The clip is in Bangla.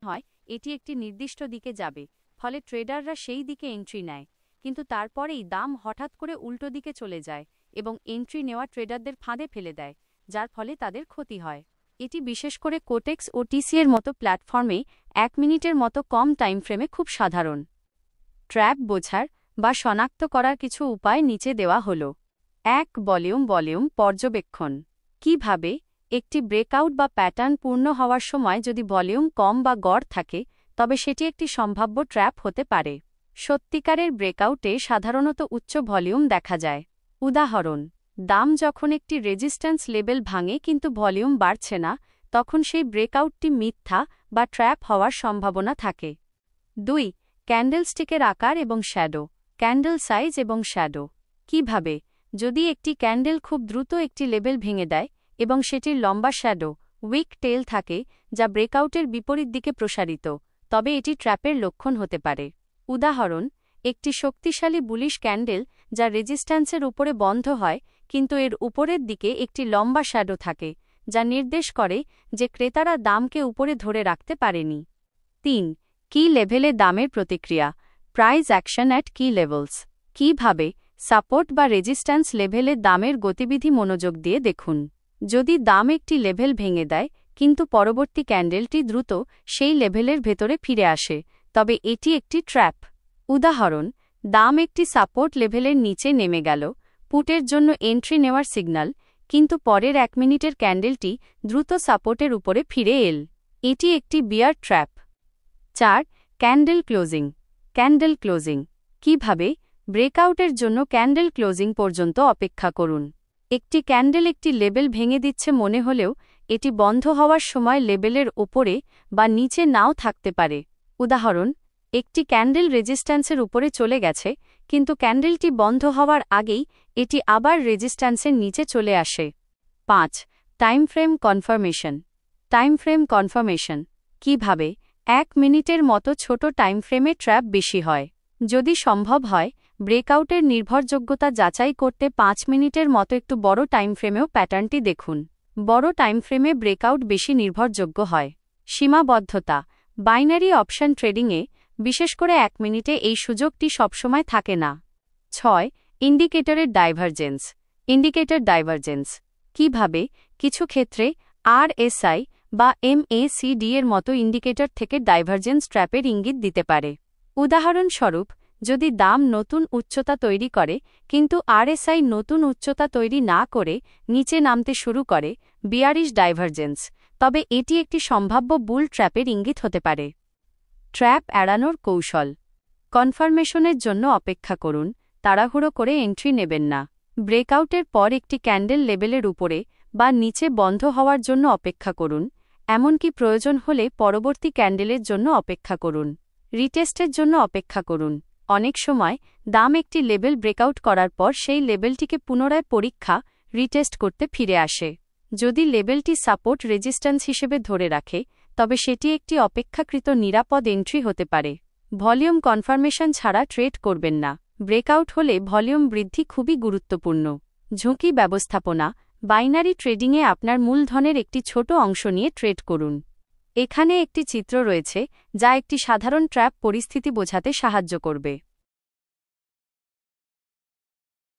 হয় এটি একটি নির্দিষ্ট দিকে যাবে, ফলে ট্রেডাররা সেই দিকে এন্ট্রি নেয়, কিন্তু তারপরেই দাম হঠাৎ করে উল্টো দিকে চলে যায় এবং এন্ট্রি নেওয়া ট্রেডারদের ফাঁদে ফেলে দেয়, যার ফলে তাদের ক্ষতি হয়। এটি বিশেষ করে কোটেক্স ও টিসিএর মতো প্ল্যাটফর্মে 1 মিনিটের মতো কম টাইম ফ্রেমে খুব সাধারণ। ট্র্যাপ বোঝার বা শনাক্ত করার কিছু উপায় নিচে দেওয়া হল। 1. ভলিউম পর্যবেক্ষণ। কিভাবে একটি ব্রেকআউট বা প্যাটার্ন পূর্ণ হওয়ার সময় যদি ভলিউম কম বা গড় থাকে, তবে সেটি একটি সম্ভাব্য ট্র্যাপ হতে পারে। সত্যিকারের ব্রেকআউটে সাধারণত উচ্চ ভলিউম দেখা যায়। উদাহরণ: দাম যখন একটি রেজিস্ট্যান্স লেভেল ভাঙে কিন্তু ভলিউম বাড়ছে না, তখন সেই ব্রেকআউটটি মিথ্যা বা ট্র্যাপ হওয়ার সম্ভাবনা থাকে। 2. ক্যান্ডেলস্টিকের আকার এবং শ্যাডো। ক্যান্ডেল সাইজ এবং শ্যাডো। কিভাবে যদি একটি ক্যান্ডেল খুব দ্রুত একটি লেভেল ভেঙে দেয় এবং সেটির লম্বা শ্যাডো উইক টেল থাকে যা ব্রেকআউটের বিপরীত দিকে প্রসারিত, তবে এটি ট্র্যাপের লক্ষণ হতে পারে। উদাহরণ: একটি শক্তিশালী বুলিশ ক্যান্ডেল যা রেজিস্ট্যান্সের উপরে বন্ধ হয় কিন্তু এর উপরের দিকে একটি লম্বা শ্যাডো থাকে, যা নির্দেশ করে যে ক্রেতারা দামকে উপরে ধরে রাখতে পারেনি। 3. কি লেভেলে দামের প্রতিক্রিয়া। প্রাইস অ্যাকশন অ্যাট কি লেভেলস। কিভাবে সাপোর্ট বা রেজিস্ট্যান্স লেভেলে দামের গতিবিধি মনোযোগ দিয়ে দেখুন। যদি দাম একটি লেভেল ভেঙে দেয় কিন্তু পরবর্তী ক্যান্ডেলটি দ্রুত সেই লেভেলের ভেতরে ফিরে আসে, তবে এটি একটি ট্র্যাপ। উদাহরণ: দাম একটি সাপোর্ট লেভেলের নিচে নেমে গেল, পুটের জন্য এন্ট্রি নেওয়ার সিগন্যাল, কিন্তু পরের 1 মিনিটের ক্যান্ডেলটি দ্রুত সাপোর্টের উপরে ফিরে এল। এটি একটি bear trap. 4. Candle closing. Candle closing. কিভাবে ব্রেকআউটের জন্য ক্যান্ডেল ক্লোজিং পর্যন্ত অপেক্ষা করুন। একটি ক্যান্ডেল একটি লেবেল ভেঙে দিচ্ছে মনে হলেও এটি বন্ধ হওয়ার সময় লেবেলের ওপরে বা নিচে নাও থাকতে পারে। উদাহরণ: একটি ক্যান্ডেল রেজিস্ট্যান্সের উপরে চলে গেছে কিন্তু ক্যান্ডেলটি বন্ধ হওয়ার আগেই এটি আবার রেজিস্ট্যান্সের নিচে চলে আসে। 5. Time frame confirmation. Time frame confirmation. কিভাবে 1 মিনিটের মতো ছোট টাইম ফ্রেমে ট্র্যাপ বেশি হয়। যদি সম্ভব হয়, ব্রেকআউটের নির্ভরযোগ্যতা যাচাই করতে 5 মিনিটের মতো একটু বড় টাইম ফ্রেমেও প্যাটার্নটি দেখুন। বড় টাইম ফ্রেমে ব্রেকআউট বেশি নির্ভরযোগ্য হয়। সীমাবদ্ধতা। বাইনারি অপশন ট্রেডিংয়ে বিশেষ করে 1 মিনিটে এই সুযোগটি সবসময় থাকে না। 6. ইন্ডিকেটরের ডাইভারজেন্স। Indicator divergence. কিভাবে কিছু ক্ষেত্রে RSI বা MACD এর মতো ইন্ডিকেটর থেকে ডাইভারজেন্স ট্র্যাপের ইঙ্গিত দিতে পারে। উদাহরণস্বরূপ: যদি দাম নতুন উচ্চতা তৈরি করে কিন্তু RSI নতুন উচ্চতা তৈরি না করে নিচে নামতে শুরু করে, বিয়ারিশ ডাইভারজেন্স, তবে এটি একটি সম্ভাব্য বুল ট্র্যাপের ইঙ্গিত হতে পারে। ট্র্যাপ এড়ানোর কৌশল। কনফার্মেশনের জন্য অপেক্ষা করুন, তাড়াহুড়ো করে এন্ট্রি নেবেন না। ব্রেকআউটের পর একটি ক্যান্ডেল লেবেলের উপরে বা নিচে বন্ধ হওয়ার জন্য অপেক্ষা করুন, এমনকি প্রয়োজন হলে পরবর্তী ক্যান্ডেলের জন্য অপেক্ষা করুন। রিটেস্টের জন্য অপেক্ষা করুন। অনেক সময় দাম একটি লেবেল ব্রেকআউট করার পর সেই লেবেলটিকে পুনরায় পরীক্ষা রিটেস্ট করতে ফিরে আসে। যদি লেবেলটি সাপোর্ট রেজিস্ট্যান্স হিসেবে ধরে রাখে, তবে সেটি একটি অপেক্ষাকৃত নিরাপদ এন্ট্রি হতে পারে। ভলিউম কনফার্মেশন ছাড়া ট্রেড করবেন না। ব্রেকআউট হলে ভলিউম বৃদ্ধি খুবই গুরুত্বপূর্ণ। ঝুঁকি ব্যবস্থাপনা। বাইনারি ট্রেডিংয়ে আপনার মূলধনের একটি ছোট অংশ নিয়ে ট্রেড করুন। এখানে একটি চিত্র রয়েছে যা একটি সাধারণ ট্র্যাপ পরিস্থিতি বোঝাতে সাহায্য করবে।